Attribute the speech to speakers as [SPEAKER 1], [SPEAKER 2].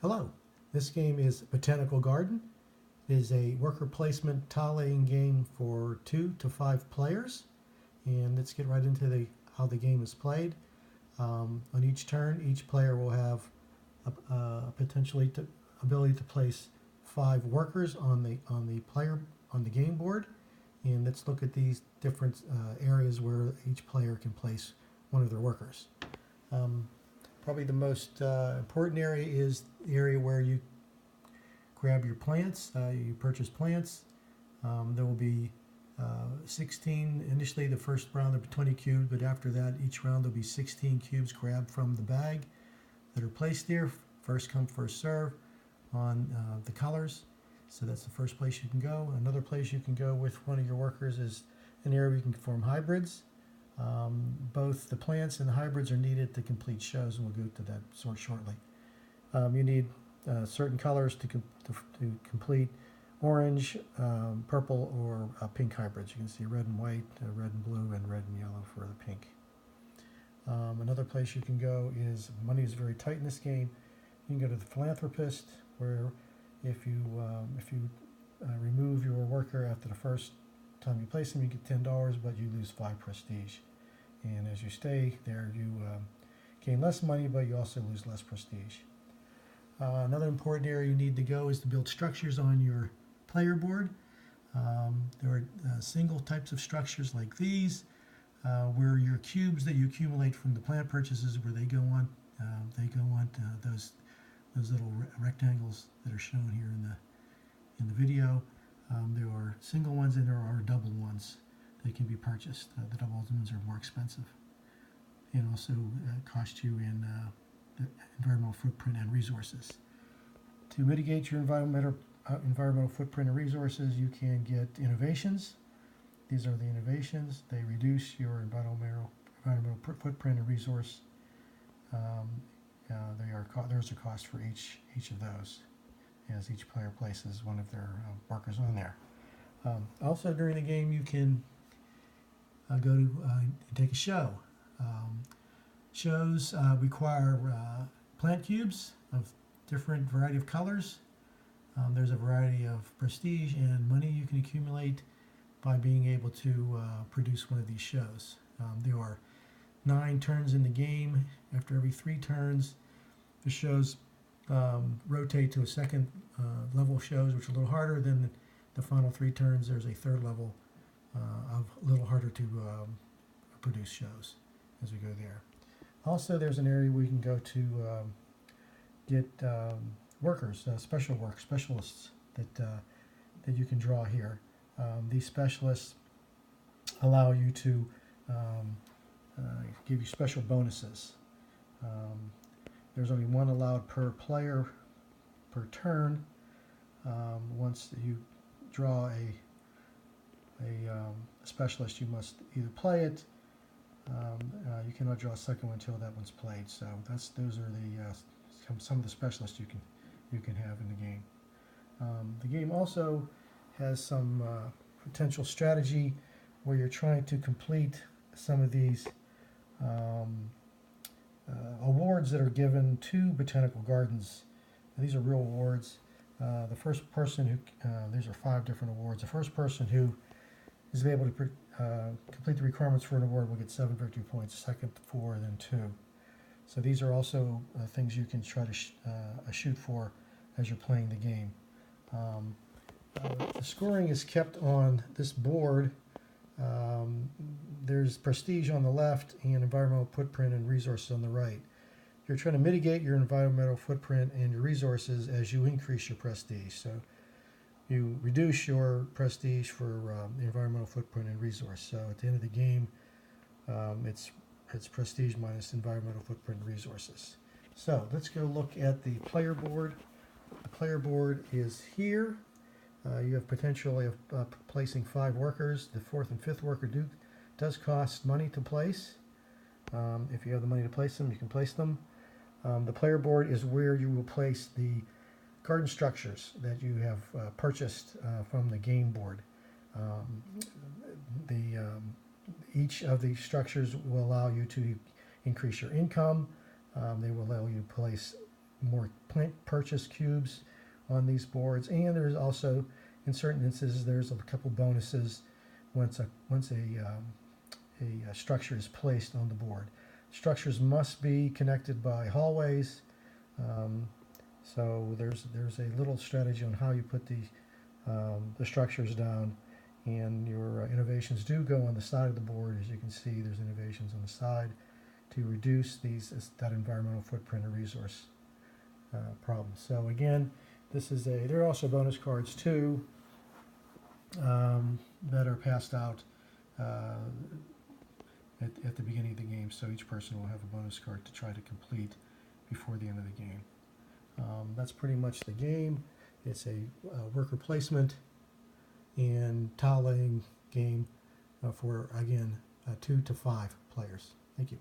[SPEAKER 1] Hello, this game is Botanical Garden. It is a worker placement tile-laying game for 2 to 5 players. And let's get right into how the game is played. On each turn, each player will have a ability to place 5 workers on the game board. And let's look at these different areas where each player can place one of their workers. Probably the most important area is the area where you grab your plants, you purchase plants. There will be 16, initially the first round there will be 20 cubes, but after that each round there will be 16 cubes grabbed from the bag that are placed there. First come, first serve on the colors. So that's the first place you can go. Another place you can go with one of your workers is an area where you can form hybrids. Both the plants and the hybrids are needed to complete shows, and we'll go to that shortly. You need certain colors to complete orange, purple, or pink hybrids. You can see red and white, red and blue, and red and yellow for the pink. Another place you can go is, money is very tight in this game. You can go to the philanthropist, where if you remove your worker after the first time you place them, you get $10, but you lose 5 prestige. And as you stay there, you gain less money, but you also lose less prestige. Another important area you need to go is to build structures on your player board. There are single types of structures like these, where your cubes that you accumulate from the plant purchases, where they go on those little rectangles that are shown here in the video. There are single ones and there are double ones that can be purchased. The double ones are more expensive and also cost you in the environmental footprint and resources. To mitigate your environmental footprint and resources, you can get innovations. These are the innovations. They reduce your environmental footprint and resource. There's a cost for each of those, as each player places one of their workers on there. Also during the game you can go to take a show. Shows require plant cubes of different variety of colors. There's a variety of prestige and money you can accumulate by being able to produce one of these shows. There are 9 turns in the game. After every 3 turns, the shows rotate to a second level shows, which are a little harder. Than the final 3 turns, there's a third level of a little harder to produce shows as we go there. Also, there's an area where you can go to get workers, specialists that you can draw here. These specialists allow you to give you special bonuses. There's only 1 allowed per player per turn. Once you draw a specialist, you must either play it. You cannot draw a second one until that one's played. So those are some of the specialists you can have in the game. The game also has some potential strategy where you're trying to complete some of these awards that are given to botanical gardens. And these are real awards. The first person these are 5 different awards. The first person who is able to complete the requirements for an award will get 7 victory points. Second, 4, and then 2. So these are also things you can try to shoot for as you're playing the game. The scoring is kept on this board. There's prestige on the left and environmental footprint and resources on the right. You're trying to mitigate your environmental footprint and your resources as you increase your prestige. So you reduce your prestige for environmental footprint and resource. So at the end of the game, it's prestige minus environmental footprint and resources. So let's go look at the player board. The player board is here. You have potential of placing 5 workers. The 4th and 5th worker does cost money to place. If you have the money to place them, you can place them. The player board is where you will place the garden structures that you have purchased from the game board. Each of the structures will allow you to increase your income. They will allow you to place more plant purchase cubes on these boards, and there's also, in certain instances, there's a couple bonuses once a structure is placed on the board. Structures must be connected by hallways, so there's a little strategy on how you put the structures down, and your innovations do go on the side of the board. As you can see, there's innovations on the side to reduce that environmental footprint or resource problem. So again, there are also bonus cards too that are passed out at the beginning of the game. So each person will have a bonus card to try to complete before the end of the game. That's pretty much the game. It's a worker placement and tile laying game for, again, 2 to 5 players. Thank you.